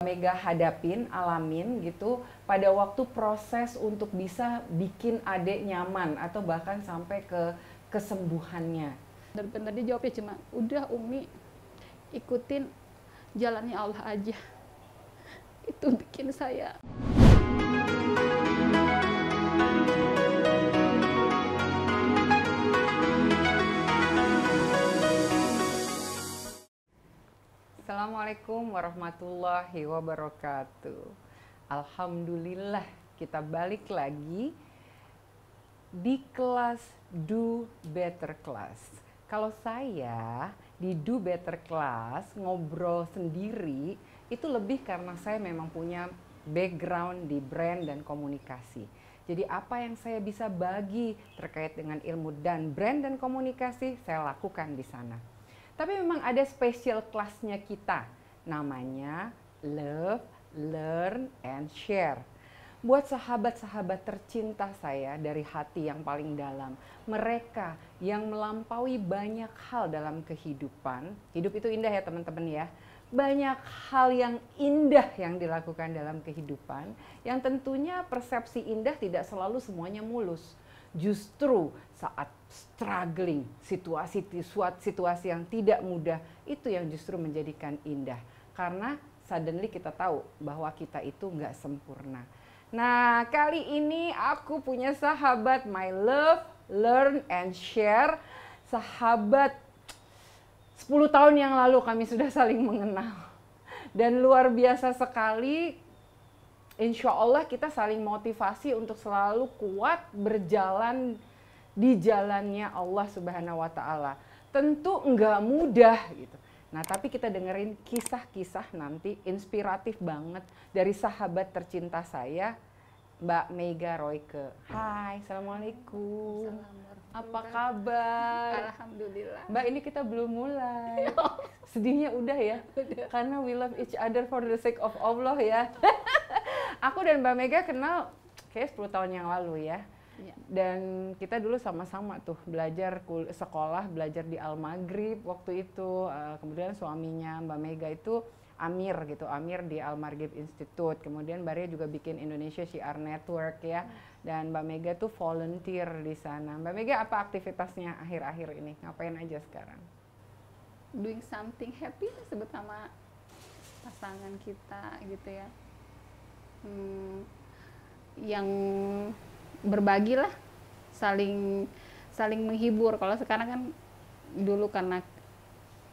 Mega hadapin, alamin gitu pada waktu proses untuk bisa bikin adek nyaman atau bahkan sampai ke kesembuhannya? Benar-benar dia jawabnya cuma, udah Umi, ikutin jalannya Allah aja. Itu bikin saya. Assalamualaikum warahmatullahi wabarakatuh. Alhamdulillah kita balik lagi di kelas Do Better Class. Kalau saya di Do Better Class ngobrol sendiri itu lebih karena saya memang punya background di brand dan komunikasi. Jadi apa yang saya bisa bagi terkait dengan ilmu dan brand dan komunikasi saya lakukan di sana. Tapi memang ada special kelasnya kita, namanya Love, Learn, and Share. Buat sahabat-sahabat tercinta saya dari hati yang paling dalam, mereka yang melampaui banyak hal dalam kehidupan. Hidup itu indah ya teman-teman ya. Banyak hal yang indah yang dilakukan dalam kehidupan, yang tentunya persepsi indah tidak selalu semuanya mulus. Justru saat struggling, situasi yang tidak mudah, itu yang justru menjadikan indah. Karena suddenly kita tahu bahwa kita itu nggak sempurna. Nah, kali ini aku punya sahabat My Love, Learn, and Share. Sahabat 10 tahun yang lalu kami sudah saling mengenal. Dan luar biasa sekali. Insya Allah kita saling motivasi untuk selalu kuat berjalan di jalannya Allah Subhanahu wa Ta'ala. Tentu enggak mudah gitu. Nah, tapi kita dengerin kisah-kisah nanti inspiratif banget dari sahabat tercinta saya, Mbak Mega Royke. Hai, Assalamualaikum. Apa kabar? Alhamdulillah. Mbak, ini kita belum mulai. Sedihnya udah ya? Karena we love each other for the sake of Allah ya. Aku dan Mbak Mega kenal kayak 10 tahun yang lalu ya. Dan kita dulu sama-sama tuh belajar sekolah, belajar di Al-Maghrib waktu itu. Kemudian suaminya Mbak Mega itu Amir gitu, Amir di Al-Maghrib Institute. Kemudian Mbak Ria juga bikin Indonesia Syiar Network ya. Dan Mbak Mega tuh volunteer di sana. Mbak Mega apa aktivitasnya akhir-akhir ini? Ngapain aja sekarang? Doing something happy sebut sama pasangan kita gitu ya. Yang berbagi lah, saling menghibur. Kalau sekarang kan dulu karena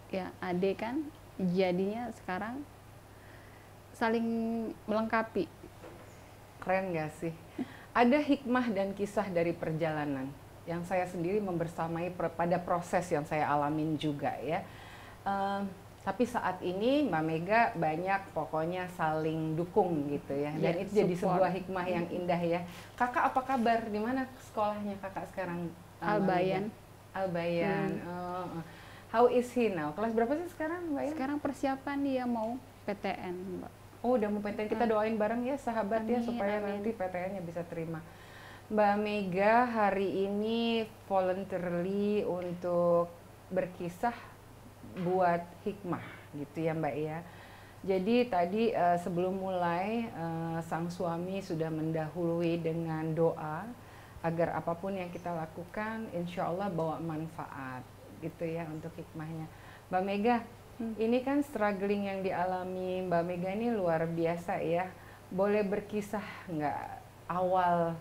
ya adik kan, jadinya sekarang saling melengkapi. Keren gak sih? Ada hikmah dan kisah dari perjalanan yang saya sendiri membersamai pada proses yang saya alamin juga ya. Tapi saat ini Mbak Mega banyak pokoknya saling dukung gitu ya. Dan itu jadi sebuah hikmah yang indah ya. Kakak apa kabar? Di mana sekolahnya kakak sekarang? Al-Bayan. Al-Bayan. How is he now? Kelas berapa sih sekarang Mbak? Sekarang persiapan dia mau PTN, Mbak. Oh, udah mau PTN. Kita doain bareng ya sahabat ya supaya nanti PTN-nya bisa terima. Mbak Mega hari ini voluntarily untuk berkisah buat hikmah gitu ya Mbak ya. Jadi tadi sebelum mulai sang suami sudah mendahului dengan doa agar apapun yang kita lakukan insya Allah bawa manfaat gitu ya untuk hikmahnya. Mbak Mega, ini kan struggling yang dialami Mbak Mega ini luar biasa ya. Boleh berkisah nggak awal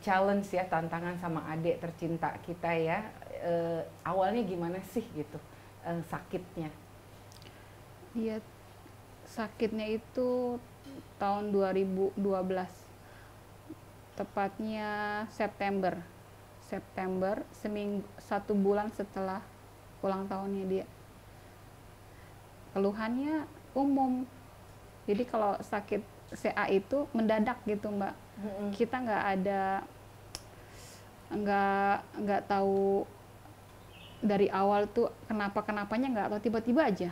challenge ya, tantangan sama adik tercinta kita ya, awalnya gimana sih gitu sakitnya? Iya, sakitnya itu tahun 2012, tepatnya September, seminggu 1 bulan setelah ulang tahunnya dia. Keluhannya umum, jadi kalau sakit CA itu mendadak gitu Mbak. Kita nggak tahu dari awal tuh kenapanya, nggak tahu, tiba-tiba aja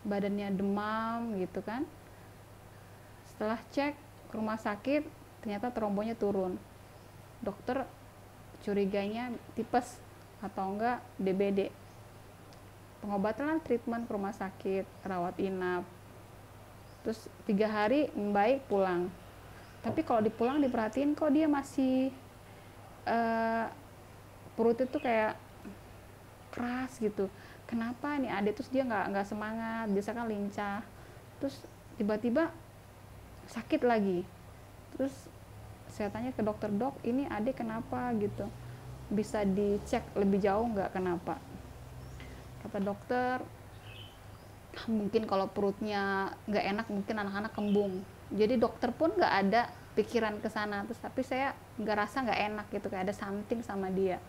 badannya demam gitu kan. Setelah cek ke rumah sakit ternyata trombonya turun. Dokter curiganya tipes atau enggak DBD. Pengobatan, treatment ke rumah sakit, rawat inap. Terus 3 hari membaik, pulang. Tapi kalau dipulang diperhatiin kok dia masih perut itu kayak keras gitu. Kenapa nih adik? Terus dia nggak semangat, biasa kan lincah. Terus tiba-tiba sakit lagi. Terus saya tanya ke dokter, dok ini adik kenapa gitu, bisa dicek lebih jauh nggak kenapa? Kata dokter, mungkin kalau perutnya nggak enak mungkin anak-anak kembung. Jadi dokter pun nggak ada pikiran ke sana. Terus tapi saya nggak rasa nggak enak gitu, kayak ada something sama dia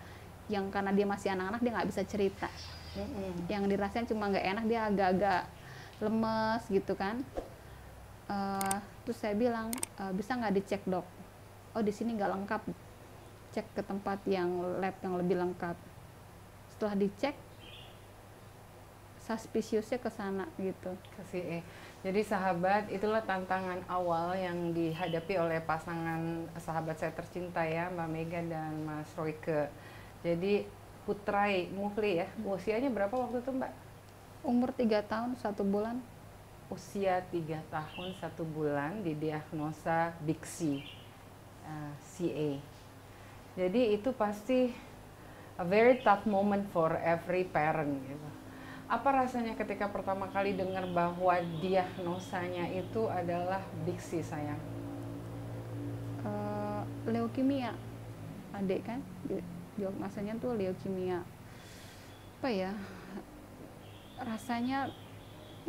yang karena dia masih anak-anak dia nggak bisa cerita. Yang dirasain cuma nggak enak, dia agak-agak lemes gitu kan. Terus saya bilang, bisa nggak dicek dok? Oh di sini nggak lengkap, cek ke tempat yang lab yang lebih lengkap. Setelah dicek, suspiciousnya ke sana gitu. Jadi sahabat, itulah tantangan awal yang dihadapi oleh pasangan sahabat saya tercinta ya, Mbak Mega dan Mas Royke. Jadi Putrai Muhli ya, usianya berapa waktu itu Mbak? Umur 3 tahun 1 bulan. Usia 3 tahun 1 bulan didiagnosa Big C, CA. Jadi itu pasti a very tough moment for every parent gitu. Apa rasanya ketika pertama kali dengar bahwa diagnosanya itu adalah Big C sayang? Leukemia, adik kan, diagnosanya tuh leukemia. Apa ya, rasanya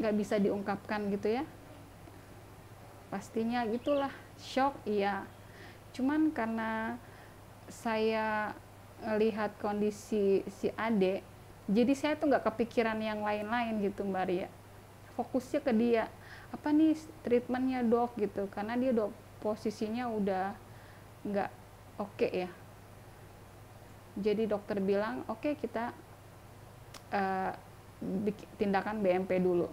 nggak bisa diungkapkan gitu ya. Pastinya gitulah, shock iya. Cuman karena saya ngelihat kondisi si adik, jadi saya tuh nggak kepikiran yang lain-lain gitu Mbak Ria. Fokusnya ke dia, apa nih treatmentnya dok gitu, karena dia posisinya udah nggak oke ya. Jadi dokter bilang oke, kita tindakan BMP dulu.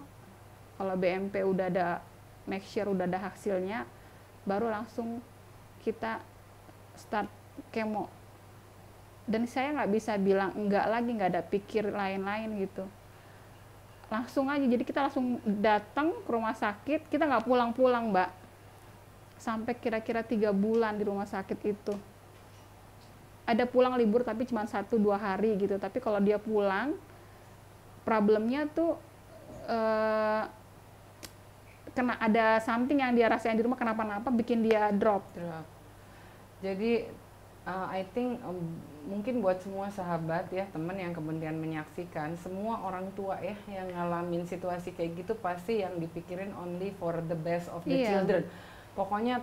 Kalau BMP udah ada, make sure udah ada hasilnya, baru langsung kita start kemo. Dan saya nggak bisa bilang enggak lagi, nggak ada pikir lain-lain gitu. Langsung aja, jadi kita langsung datang ke rumah sakit, kita nggak pulang-pulang Mbak. Sampai kira-kira 3 bulan di rumah sakit itu. Ada pulang libur tapi cuma 1-2 hari gitu. Tapi kalau dia pulang, problemnya tuh kena ada something yang dia rasain di rumah, kenapa-napa bikin dia drop. Jadi I think mungkin buat semua sahabat ya, teman yang kemudian menyaksikan, semua orang tua ya yang ngalamin situasi kayak gitu pasti yang dipikirin only for the best of the children. Pokoknya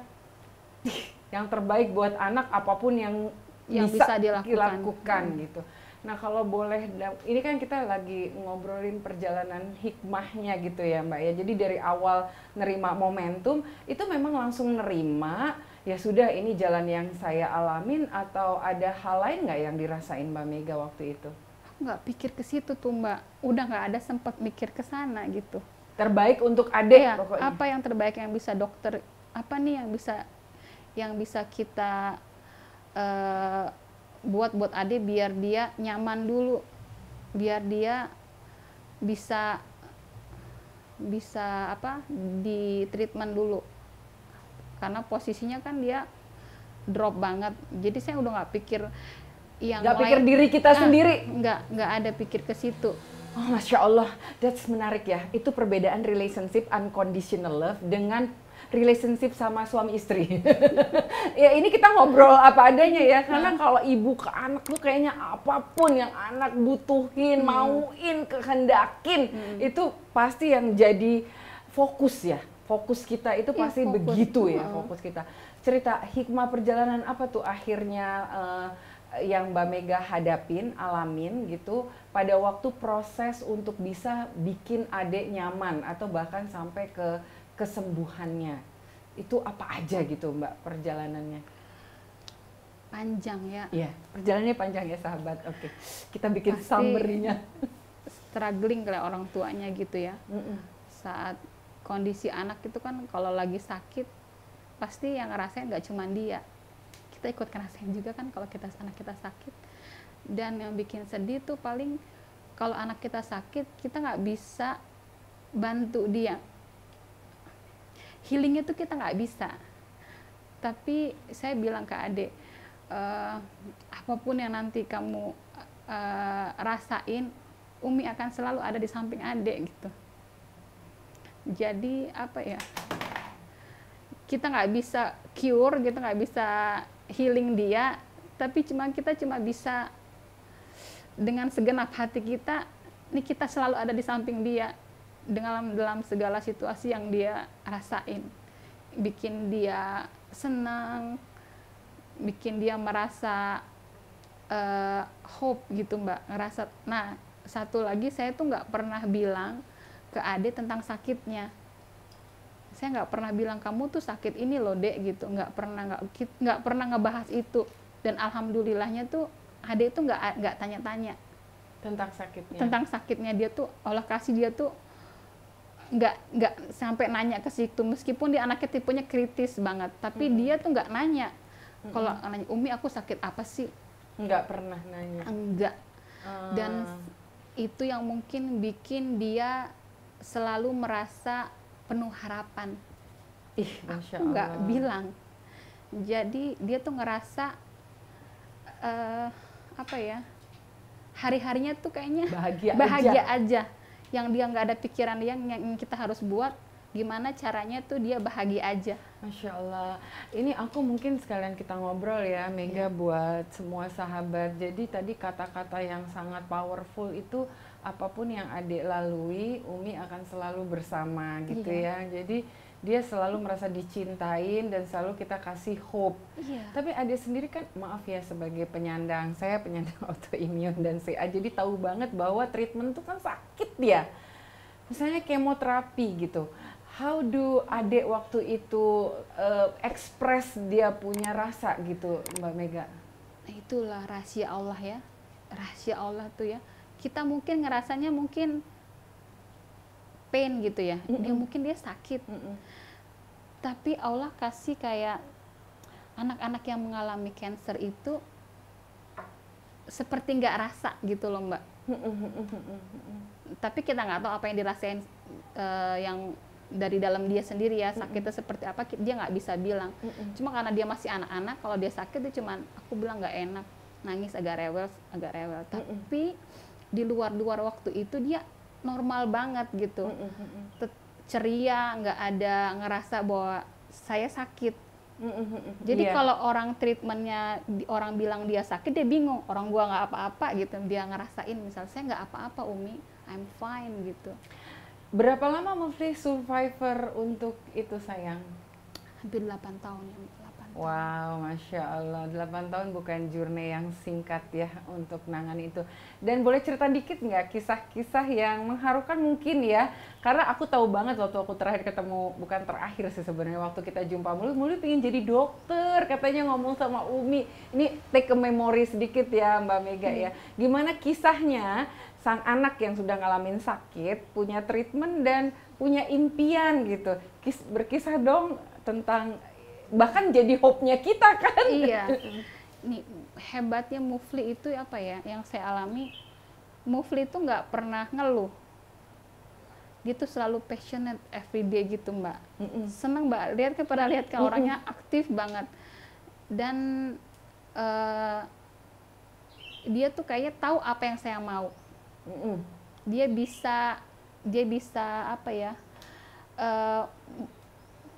yang terbaik buat anak, apapun yang bisa dilakukan gitu. Nah kalau boleh, ini kan kita lagi ngobrolin perjalanan hikmahnya gitu ya Mbak ya. Jadi dari awal nerima momentum, itu memang langsung nerima, ya sudah ini jalan yang saya alamin, atau ada hal lain nggak yang dirasain Mbak Mega waktu itu? Aku nggak pikir ke situ tuh Mbak, udah nggak ada sempat mikir ke sana gitu. Terbaik untuk adik ya, pokoknya. Apa yang terbaik yang bisa dokter, apa nih yang bisa kita buat adik biar dia nyaman dulu, biar dia bisa apa di treatment dulu, karena posisinya kan dia drop banget. Jadi saya udah nggak pikir yang nggak pikir diri kita sendiri, nggak ada pikir ke situ. Oh Masya Allah, that's menarik ya. Itu perbedaan relationship unconditional love dengan relationship sama suami istri. Ya ini kita ngobrol apa adanya ya, karena kalau ibu ke anak tuh kayaknya apapun yang anak butuhin, mauin, kehendakin, itu pasti yang jadi fokus ya. Fokus kita itu pasti begitu ya, fokus kita. Cerita hikmah perjalanan apa tuh akhirnya yang Mbak Mega hadapin, alamin gitu pada waktu proses untuk bisa bikin adik nyaman atau bahkan sampai ke kesembuhannya. Itu apa aja gitu Mbak perjalanannya? Panjang ya. Iya, perjalanannya panjang ya sahabat. Oke, kita bikin summary-nya. Struggling kayak orang tuanya gitu ya. Saat kondisi anak itu kan kalau lagi sakit, pasti yang ngerasain nggak cuma dia. Kita ikut ngerasain juga kan kalau anak kita sakit. Dan yang bikin sedih tuh paling kalau anak kita sakit, kita nggak bisa bantu dia. healingnya tuh kita nggak bisa. Tapi saya bilang ke adik, apapun yang nanti kamu rasain, Umi akan selalu ada di samping adik gitu. Jadi apa ya, kita nggak bisa cure, kita nggak bisa healing dia, tapi kita cuma bisa dengan segenap hati kita, ini kita selalu ada di samping dia dalam segala situasi yang dia rasain, bikin dia senang, bikin dia merasa hope gitu Mbak, ngerasa. Nah, satu lagi saya tuh nggak pernah bilang ke Ade tentang sakitnya. Saya nggak pernah bilang kamu tuh sakit ini loh Dek gitu, nggak pernah ngebahas itu. Dan alhamdulillahnya tuh Ade itu nggak tanya-tanya tentang sakitnya. Dia tuh Allah kasih dia tuh nggak sampai nanya ke situ, meskipun dia anaknya tipenya kritis banget, tapi dia tuh nggak nanya. Kalau nanya, Umi aku sakit apa sih, nggak pernah nanya. Enggak. Dan itu yang mungkin bikin dia selalu merasa penuh harapan. Masya Aku nggak Allah. bilang. Jadi dia tuh ngerasa apa ya, hari-harinya tuh kayaknya bahagia aja. Yang dia nggak ada pikiran yang kita harus buat gimana caranya tuh dia bahagia aja. Masya Allah. Ini aku mungkin sekalian kita ngobrol ya Mega, buat semua sahabat. Jadi tadi kata-kata yang sangat powerful itu, apapun yang adik lalui, Umi akan selalu bersama gitu ya. Jadi dia selalu merasa dicintain dan selalu kita kasih hope. Tapi adik sendiri kan, maaf ya, sebagai penyandang, saya penyandang autoimun dan CA, jadi tahu banget bahwa treatment itu kan sakit ya. Misalnya kemoterapi gitu. How do adik waktu itu express dia punya rasa gitu Mbak Mega? Nah, itulah rahasia Allah ya. Rahasia Allah tuh ya. Kita mungkin ngerasanya mungkin pain gitu ya. Dia sakit. Tapi Allah kasih kayak anak-anak yang mengalami cancer itu seperti nggak rasa gitu loh Mbak. Tapi kita nggak tahu apa yang dirasain yang dari dalam dia sendiri ya, sakitnya seperti apa dia nggak bisa bilang. Cuma karena dia masih anak-anak, kalau dia sakit dia cuman, aku bilang nggak enak, nangis agak rewel. Tapi di luar waktu itu dia normal banget gitu, ceria, nggak ada ngerasa bahwa saya sakit. Jadi kalau orang treatmentnya, orang bilang dia sakit, dia bingung, orang gua nggak apa-apa gitu. Dia ngerasain misal saya nggak apa-apa Umi, I'm fine gitu. Berapa lama Mufli survivor untuk itu sayang? Hampir 8 tahun ya. 8 tahun. Wow, Masya Allah, 8 tahun bukan journey yang singkat ya untuk nangan itu. Dan boleh cerita dikit nggak kisah-kisah yang mengharukan mungkin ya? Karena aku tahu banget waktu aku terakhir ketemu, bukan terakhir sih sebenarnya, waktu kita jumpa, Muli pengen jadi dokter, katanya ngomong sama Umi. Ini take a memory sedikit ya Mbak Mega ya. Gimana kisahnya sang anak yang sudah ngalamin sakit, punya treatment dan punya impian gitu. Berkisah dong tentang, bahkan jadi hope-nya kita kan. Iya. Nih, hebatnya Mufli itu apa ya, yang saya alami, Mufli itu nggak pernah ngeluh. Dia tuh selalu passionate everyday gitu Mbak. Seneng Mbak, lihat kan orangnya aktif banget. Dan dia tuh kayaknya tahu apa yang saya mau. Dia bisa apa ya,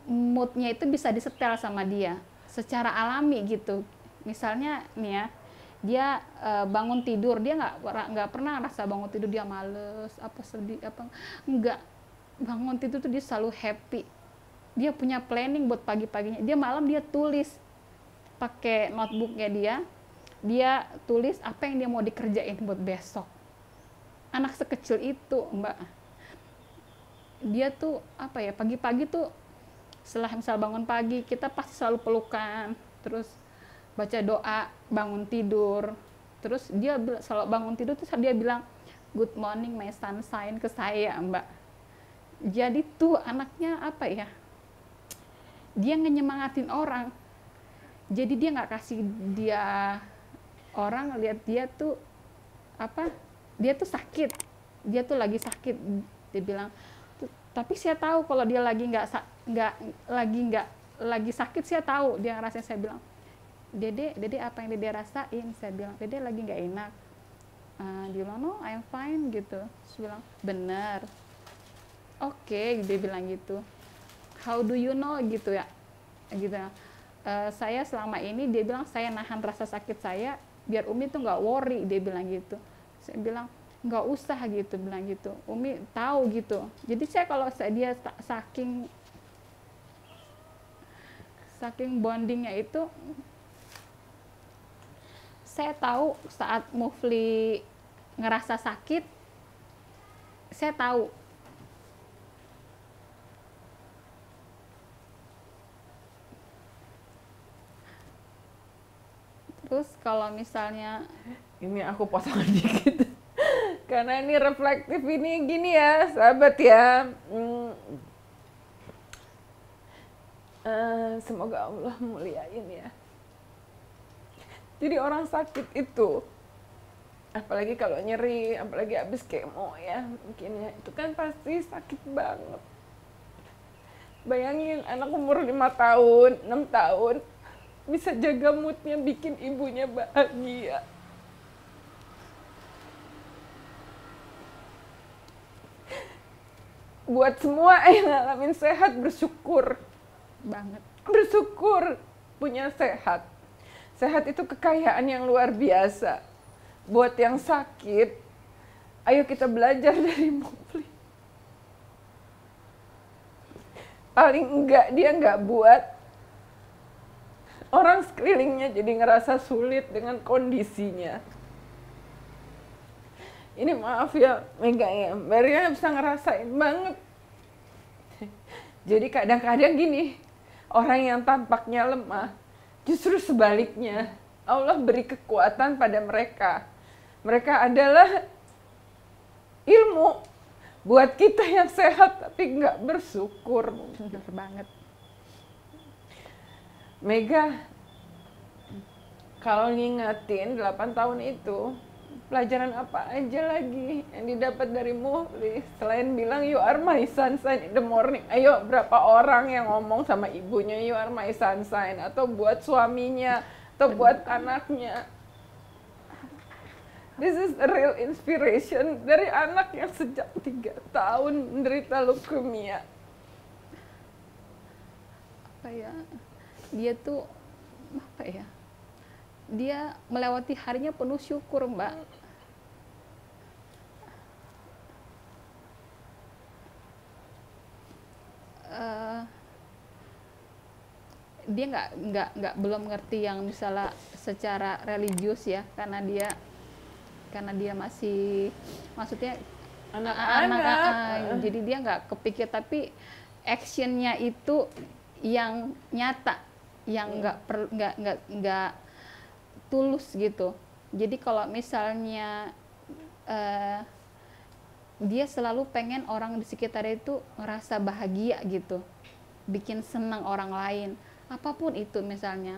moodnya itu bisa disetel sama dia secara alami gitu. Misalnya nih ya, dia bangun tidur, dia nggak pernah rasa bangun tidur dia males, apa sedih, apa enggak. Bangun tidur tuh dia selalu happy. Dia punya planning buat pagi-paginya. Dia malam dia tulis pakai notebooknya dia tulis apa yang dia mau dikerjain buat besok. Anak sekecil itu Mbak, dia tuh apa ya, pagi-pagi tuh setelah misal bangun pagi, kita pasti selalu pelukan, terus baca doa, bangun tidur. Terus dia selalu bangun tidur terus dia bilang good morning my sunshine ke saya Mbak. Jadi tuh anaknya apa ya, dia ngenyemangatin orang. Jadi dia nggak kasih dia orang lihat dia tuh apa, dia tuh sakit, dia tuh lagi sakit. Dia bilang Tapi saya tahu kalau dia lagi lagi sakit, saya tahu dia ngerasain. Saya bilang, Dede apa yang Dede rasain? Saya bilang, Dede lagi nggak enak. Dia bilang, no, I'm fine gitu. Saya bilang, bener. Oke, dia bilang gitu. How do you know gitu ya? Gitu. Saya selama ini, dia bilang, saya nahan rasa sakit saya biar Umi tuh nggak worry, dia bilang gitu. Saya bilang, nggak usah gitu, bilang gitu. Umi tahu gitu. Jadi saya kalau dia saking bondingnya itu, saya tahu saat Mufli ngerasa sakit, saya tahu. Terus kalau misalnya ini aku potong dikit karena ini reflektif, ini gini ya sahabat ya. Semoga Allah muliain ya. Jadi orang sakit itu, apalagi kalau nyeri, apalagi habis kemo ya, mungkin ya, itu kan pasti sakit banget. Bayangin anak umur 5 tahun, 6 tahun, bisa jaga moodnya, bikin ibunya bahagia. Buat semua yang ngalamin sehat, bersyukur banget. Bersyukur punya sehat. Sehat itu kekayaan yang luar biasa. Buat yang sakit, ayo kita belajar dari Mufli. Paling enggak dia enggak buat orang sekelilingnya jadi ngerasa sulit dengan kondisinya. Ini maaf ya Mega ya, Maria bisa ngerasain banget. Jadi kadang-kadang gini, orang yang tampaknya lemah, justru sebaliknya, Allah beri kekuatan pada mereka. Mereka adalah ilmu buat kita yang sehat tapi nggak bersyukur. Bener banget. Mega, kalau ngingetin 8 tahun itu, pelajaran apa aja lagi yang didapat dari Mufli selain bilang you are my sunshine in the morning? Ayo, berapa orang yang ngomong sama ibunya you are my sunshine, atau buat suaminya, atau buat anaknya? This is a real inspiration dari anak yang sejak 3 tahun menderita leukemia. Apa ya, dia tuh apa ya, dia melewati harinya penuh syukur, Mbak. Dia nggak belum ngerti yang misalnya secara religius ya, karena dia masih, maksudnya anak-anak, jadi dia nggak kepikir, tapi actionnya itu yang nyata, yang nggak tulus gitu. Jadi kalau misalnya dia selalu pengen orang di sekitar itu ngerasa bahagia gitu, bikin senang orang lain, apapun itu misalnya.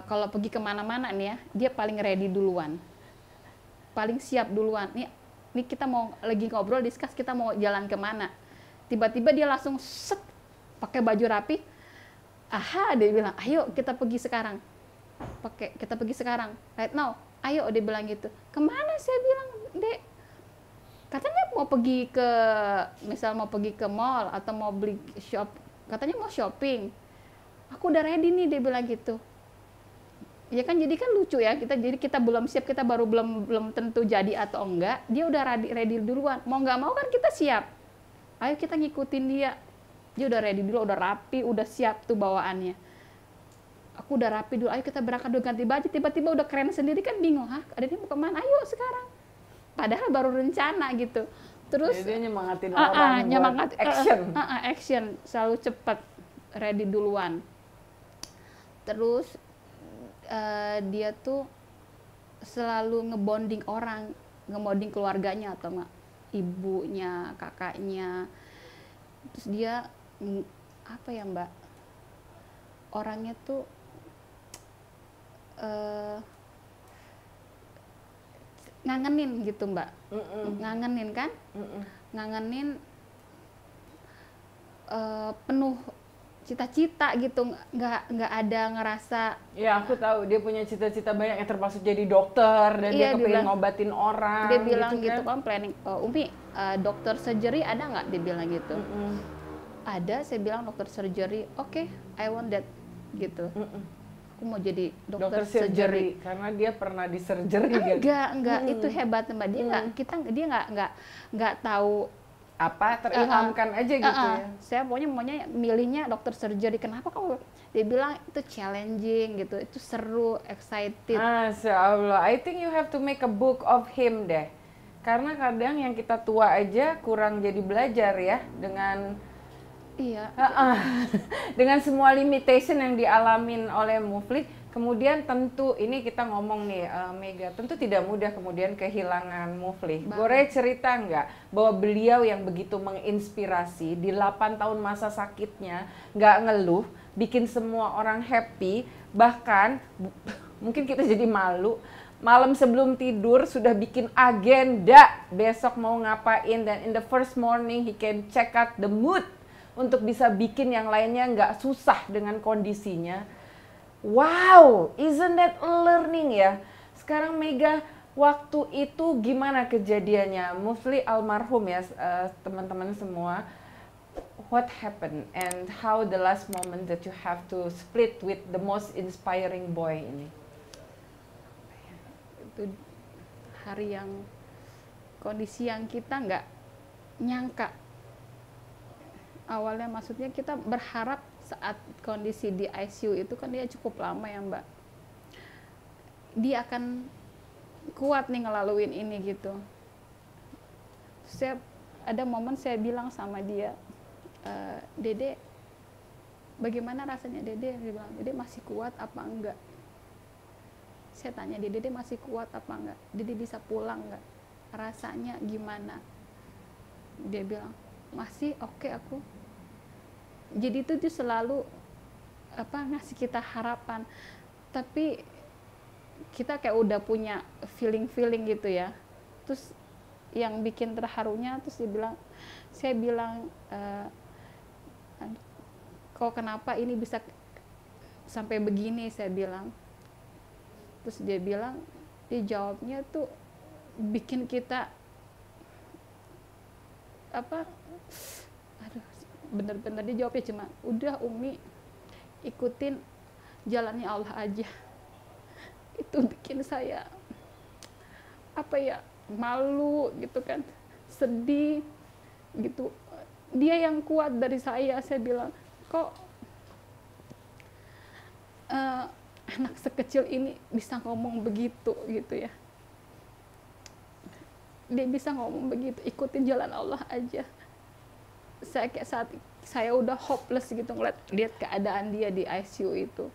Kalau pergi kemana-mana nih ya, dia paling ready duluan, paling siap duluan. Nih kita mau lagi ngobrol, discuss kita mau jalan kemana, tiba-tiba dia langsung set pakai baju rapi, dia bilang ayo kita pergi sekarang, kita pergi sekarang, right now, ayo, dia bilang gitu. Kemana? Saya bilang, Dek, katanya mau pergi ke mall atau mau beli katanya mau shopping. Aku udah ready nih, dia bilang gitu. Ya kan, jadi kan lucu ya, jadi kita belum siap, kita baru belum tentu jadi atau enggak, dia udah ready duluan. Mau nggak mau kan kita siap, ayo kita ngikutin dia. Dia udah ready dulu, udah rapi, udah siap tuh bawaannya. Aku udah rapi dulu, ayo kita berangkat dulu, ganti baju. Tiba-tiba udah keren sendiri kan, bingung, ada ini mau kemana, ayo sekarang. Padahal baru rencana gitu. Terus jadi dia nyemangatin orang buat action, selalu cepat, ready duluan. Terus dia tuh selalu ngebonding orang, ngebonding keluarganya atau ibunya, kakaknya. Terus dia apa ya Mbak, orangnya tuh ngangenin gitu Mbak. Ngangenin kan, ngangenin penuh cita-cita gitu, nggak ada ngerasa. Ya aku tahu dia punya cita-cita banyak yang termasuk jadi dokter dan Iya, dia kepingin ngobatin orang. Dia bilang gitu kan. kan planning, Umi dokter surgery ada nggak? Dia bilang gitu. Ada, saya bilang dokter surgery, oke, I want that gitu. Aku mau jadi dokter surgery karena dia pernah di surgery kan? Enggak, itu hebat Mbak. Dia nggak tahu apa, terilhamkan aja gitu ya. Saya maunya milihnya dokter surgery. Kenapa kamu? Dia bilang itu challenging gitu, itu seru, excited. Masya Allah, I think you have to make a book of him deh. Karena kadang yang kita tua aja kurang jadi belajar ya dengan dengan semua limitation yang dialamin oleh Mufli. Kemudian tentu ini kita ngomong nih Mega, tentu tidak mudah kemudian kehilangan Mufli. Boleh cerita nggak bahwa beliau yang begitu menginspirasi di 8 tahun masa sakitnya nggak ngeluh, bikin semua orang happy, bahkan mungkin kita jadi malu. Malam sebelum tidur sudah bikin agenda besok mau ngapain, dan in the first morning he can check out the mood untuk bisa bikin yang lainnya nggak susah dengan kondisinya. Wow, isn't that learning ya? Sekarang Mega, waktu itu gimana kejadiannya? Mufli almarhum ya teman-teman semua. What happened and how the last moment that you have to split with the most inspiring boy ini? Itu hari yang kondisi yang kita nggak nyangka. Awalnya maksudnya kita berharap saat kondisi di ICU itu kan dia cukup lama ya Mbak. Dia akan kuat nih ngelaluin ini gitu. Ada momen saya bilang sama dia, Dede, bagaimana rasanya Dede? Dia bilang, Dede masih kuat apa enggak? Saya tanya dia, Dede masih kuat apa enggak? Dede bisa pulang enggak? Rasanya gimana? Dia bilang, masih oke aku. Jadi itu dia selalu ngasih kita harapan, tapi kita kayak udah punya feeling gitu ya. Terus yang bikin terharunya, terus saya bilang kok kenapa ini bisa sampai begini, saya bilang. Terus dia jawabnya tuh bikin kita bener-bener dia jawabnya cuma, udah Umi, ikutin jalannya Allah aja. Itu bikin saya malu gitu kan, sedih gitu. Dia yang kuat dari saya bilang, kok anak sekecil ini bisa ngomong begitu gitu ya. Dia bisa ngomong begitu, ikutin jalan Allah aja. Saya kayak saat saya udah hopeless gitu lihat keadaan dia di ICU itu,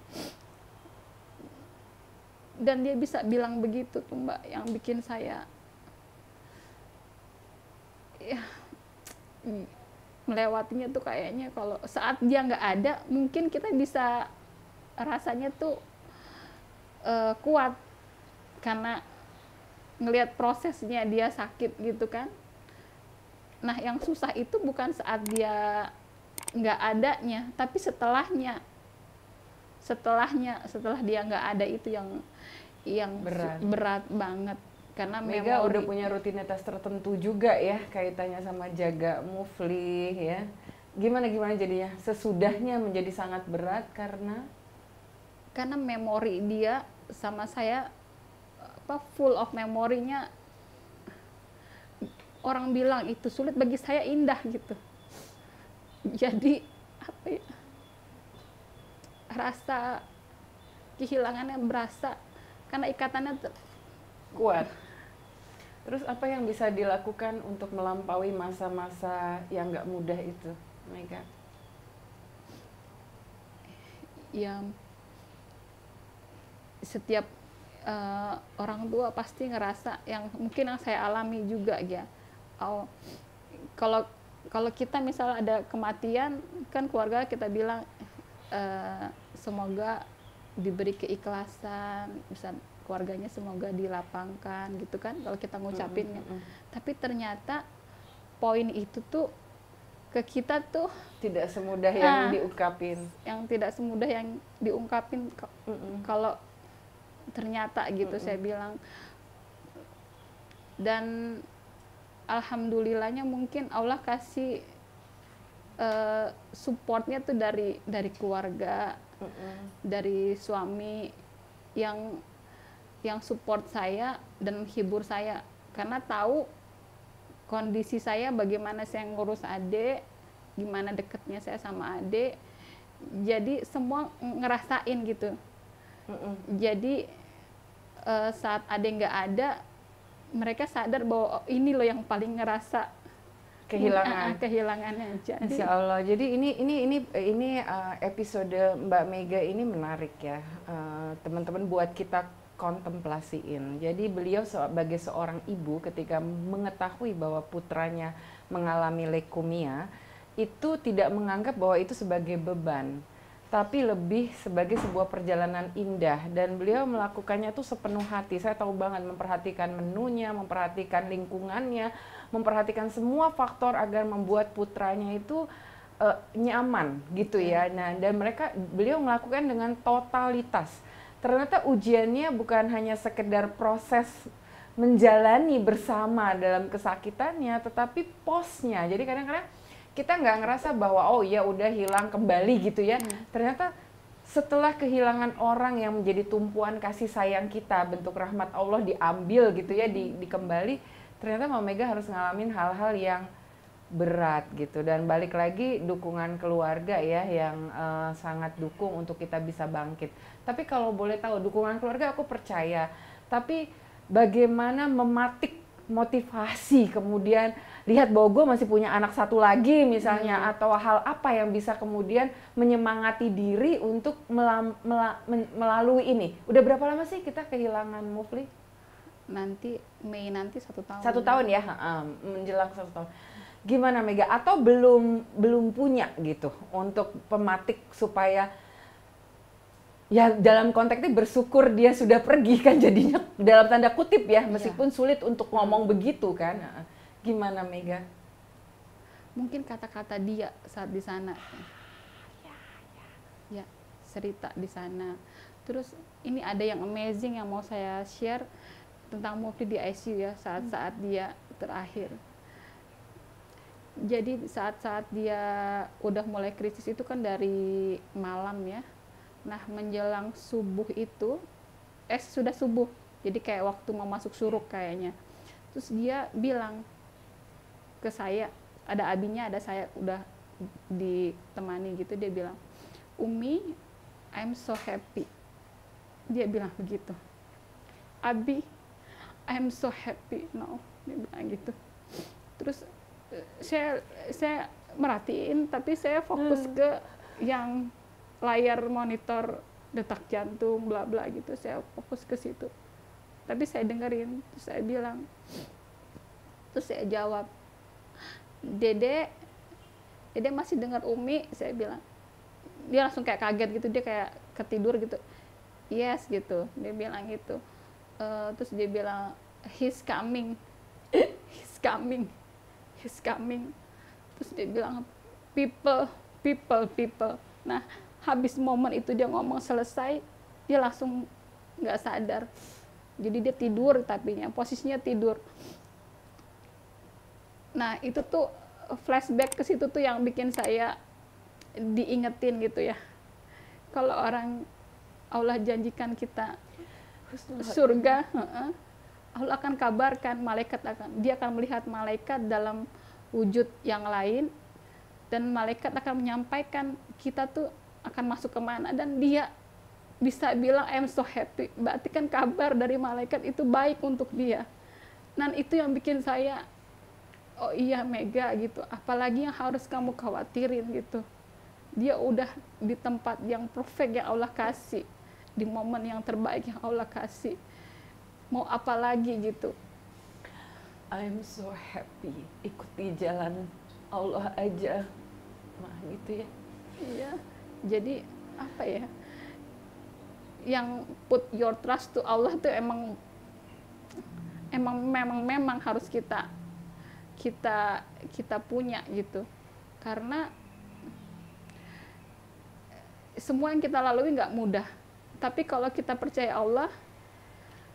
dan dia bisa bilang begitu tuh Mbak, yang bikin saya ya melewatinya tuh kayaknya kalau saat dia nggak ada mungkin kita bisa rasanya tuh kuat karena ngelihat prosesnya dia sakit gitu kan. Nah, yang susah itu bukan saat dia nggak adanya, tapi setelah dia nggak ada itu yang berat banget. Karena Mega udah punya rutinitas tertentu juga ya kaitannya sama jaga Mufli ya. Gimana jadinya sesudahnya menjadi sangat berat karena memori dia sama saya full of memorinya. Orang bilang itu sulit, bagi saya indah gitu. Jadi rasa kehilangannya berasa karena ikatannya kuat. Terus apa yang bisa dilakukan untuk melampaui masa-masa yang nggak mudah itu, Mega? Ya, setiap orang tua pasti ngerasa yang mungkin yang saya alami juga ya. Kalau kita misalnya ada kematian kan keluarga kita bilang semoga diberi keikhlasan, misal keluarganya semoga dilapangkan gitu kan kalau kita ngucapinnya. Tapi ternyata poin itu tuh ke kita tuh tidak semudah yang diungkapin. Yang tidak semudah yang diungkapin kalau ternyata gitu saya bilang. Dan alhamdulillahnya mungkin Allah kasih supportnya tuh dari keluarga, dari suami yang support saya dan hibur saya, karena tahu kondisi saya, bagaimana saya ngurus adik, gimana deketnya saya sama adik, jadi semua ngerasain gitu. Jadi saat adik nggak ada, mereka sadar bahwa oh, ini loh yang paling ngerasa kehilangannya. Jadi, Insya Allah. Jadi ini episode Mbak Mega ini menarik ya, teman-teman, buat kita kontemplasiin. Jadi beliau sebagai seorang ibu ketika mengetahui bahwa putranya mengalami leukemia, itu tidak menganggap bahwa itu sebagai beban, tapi lebih sebagai sebuah perjalanan indah, dan beliau melakukannya itu sepenuh hati. Saya tahu banget, memperhatikan menunya, memperhatikan lingkungannya, memperhatikan semua faktor agar membuat putranya itu nyaman gitu ya. Nah, dan beliau melakukan dengan totalitas. Ternyata ujiannya bukan hanya sekedar proses menjalani bersama dalam kesakitannya, tetapi posnya. Jadi kadang-kadang kita nggak ngerasa bahwa oh ya udah hilang kembali gitu ya. Ternyata setelah kehilangan orang yang menjadi tumpuan kasih sayang kita, bentuk rahmat Allah diambil gitu ya, dikembali, ternyata Mama Mega harus ngalamin hal-hal yang berat gitu. Dan balik lagi dukungan keluarga ya yang sangat dukung untuk kita bisa bangkit. Tapi kalau boleh tahu, dukungan keluarga aku percaya, tapi bagaimana mematik motivasi, kemudian lihat bahwa gue masih punya anak satu lagi misalnya, atau hal apa yang bisa kemudian menyemangati diri untuk melalui ini. Udah berapa lama sih kita kehilangan Mufli? Nanti Mei nanti 1 tahun. 1 tahun ya, menjelang 1 tahun. Gimana Mega? Atau belum punya gitu untuk pematik supaya ya dalam konteksnya bersyukur dia sudah pergi kan, jadinya dalam tanda kutip ya, meskipun sulit untuk ngomong begitu kan. Gimana Mega? Mungkin kata-kata dia saat di sana. Ya, cerita di sana. Terus ini ada yang amazing yang mau saya share tentang Mufli di ICU ya, saat-saat dia terakhir. Jadi saat-saat dia udah mulai krisis itu kan dari malam ya. Nah, menjelang subuh itu, sudah subuh, jadi kayak waktu mau masuk suruk kayaknya. Terus dia bilang ke saya, ada abinya, ada saya udah ditemani gitu, dia bilang, "Umi, I'm so happy." Dia bilang begitu. "Abi, I'm so happy now." Dia bilang gitu. Terus saya merhatiin, tapi saya fokus ke yang layar monitor detak jantung bla bla gitu, saya fokus ke situ. Tapi saya dengerin, terus saya bilang, terus saya jawab, Dede masih dengar Umi?" Saya bilang. Dia langsung kayak kaget gitu, dia kayak ketidur gitu. "Yes," gitu, dia bilang gitu. Terus dia bilang, "He's coming." "He's coming, he's coming." Terus dia bilang, people. Nah, habis momen itu dia ngomong selesai, dia langsung nggak sadar. Jadi dia tidur, tapinya posisinya tidur. Nah, itu tuh flashback ke situ tuh yang bikin saya diingetin gitu ya. Kalau Allah janjikan kita surga, Allah akan kabarkan, dia akan melihat malaikat dalam wujud yang lain, dan malaikat akan menyampaikan kita tuh akan masuk kemana, dan dia bisa bilang I'm so happy. Berarti kan kabar dari malaikat itu baik untuk dia. Dan itu yang bikin saya, oh iya Mega gitu, apalagi yang harus kamu khawatirin gitu. Dia udah di tempat yang perfect yang Allah kasih, di momen yang terbaik yang Allah kasih. Mau apa lagi gitu. I'm so happy, ikuti jalan Allah aja, gitu ya. Iya. Jadi apa ya, yang put your trust to Allah tuh memang harus kita punya gitu, Karena semua yang kita lalui nggak mudah. Tapi kalau kita percaya Allah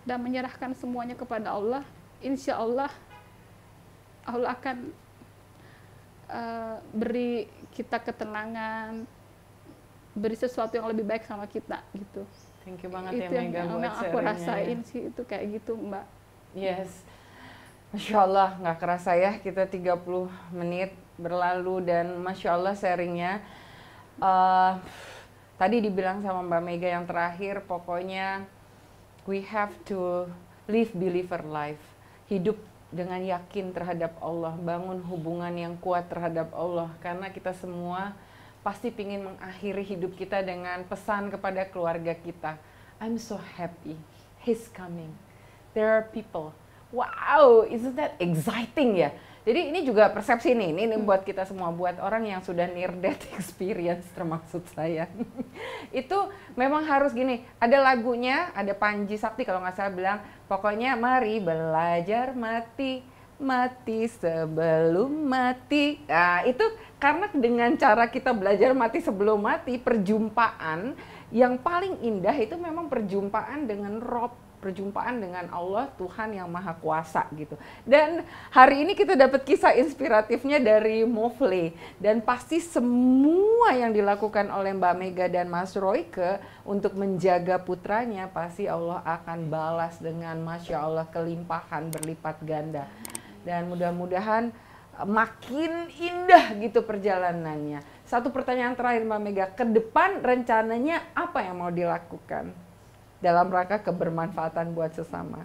dan menyerahkan semuanya kepada Allah, insya Allah Allah akan beri kita ketenangan, beri sesuatu yang lebih baik sama kita gitu. Thank you banget Itu ya Mega yang buat aku sharingnya. rasain sih, itu kayak gitu Mbak. Yes. Masya Allah, nggak kerasa ya kita 30 menit berlalu dan Masya Allah sharingnya. Tadi dibilang sama Mbak Mega yang terakhir, pokoknya we have to live believer life. Hidup dengan yakin terhadap Allah, bangun hubungan yang kuat terhadap Allah. Karena kita semua pasti ingin mengakhiri hidup kita dengan pesan kepada keluarga kita. I'm so happy, he's coming. There are people. Wow, isn't that exciting ya? Jadi ini juga persepsi nih, ini buat kita semua, buat orang yang sudah near death experience termasuk saya. Itu memang harus gini, ada lagunya, ada Panji Sakti kalau nggak salah bilang, pokoknya mari belajar mati, mati sebelum mati. Nah itu karena dengan cara kita belajar mati sebelum mati, perjumpaan yang paling indah itu memang perjumpaan dengan Rob, perjumpaan dengan Allah, Tuhan yang Maha Kuasa gitu. Dan hari ini kita dapat kisah inspiratifnya dari Mufli. Dan pasti semua yang dilakukan oleh Mbak Mega dan Mas Royke untuk menjaga putranya, pasti Allah akan balas dengan Masya Allah kelimpahan berlipat ganda. Dan mudah-mudahan makin indah gitu perjalanannya. Satu pertanyaan terakhir Mbak Mega, ke depan rencananya apa yang mau dilakukan dalam rangka kebermanfaatan buat sesama?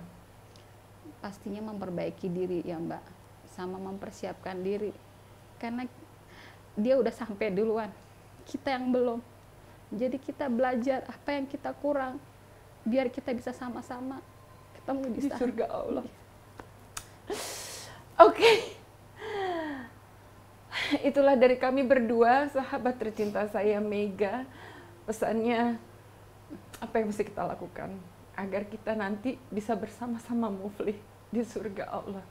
Pastinya memperbaiki diri ya Mbak, sama mempersiapkan diri. Karena dia udah sampai duluan, kita yang belum. Jadi kita belajar apa yang kita kurang, biar kita bisa sama-sama ketemu di surga Allah. Oke. Itulah dari kami berdua, sahabat tercinta saya Mega. Pesannya, apa yang mesti kita lakukan agar kita nanti bisa bersama-sama Mufli di surga Allah.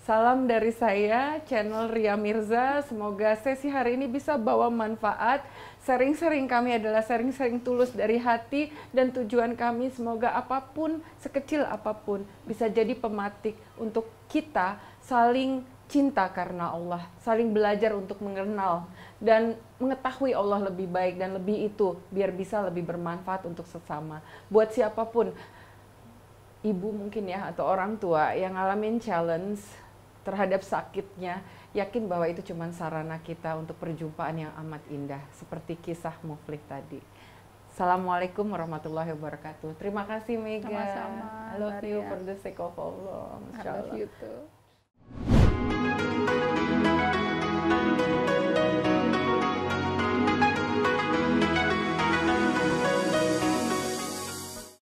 Salam dari saya, channel Ria Mirza. Semoga sesi hari ini bisa bawa manfaat. Sharing-sharing kami adalah sharing-sharing tulus dari hati, dan tujuan kami semoga apapun, sekecil apapun, bisa jadi pematik untuk kita saling cinta karena Allah, saling belajar untuk mengenal dan mengetahui Allah lebih baik, dan lebih itu biar bisa lebih bermanfaat untuk sesama. Buat siapapun, ibu mungkin ya, atau orang tua yang ngalamin challenge terhadap sakitnya, yakin bahwa itu cuma sarana kita untuk perjumpaan yang amat indah, seperti kisah Mufli tadi. Assalamualaikum warahmatullahi wabarakatuh. Terima kasih Mega. Sama-sama, I love you Maria. for the sake of Allah. I love you too.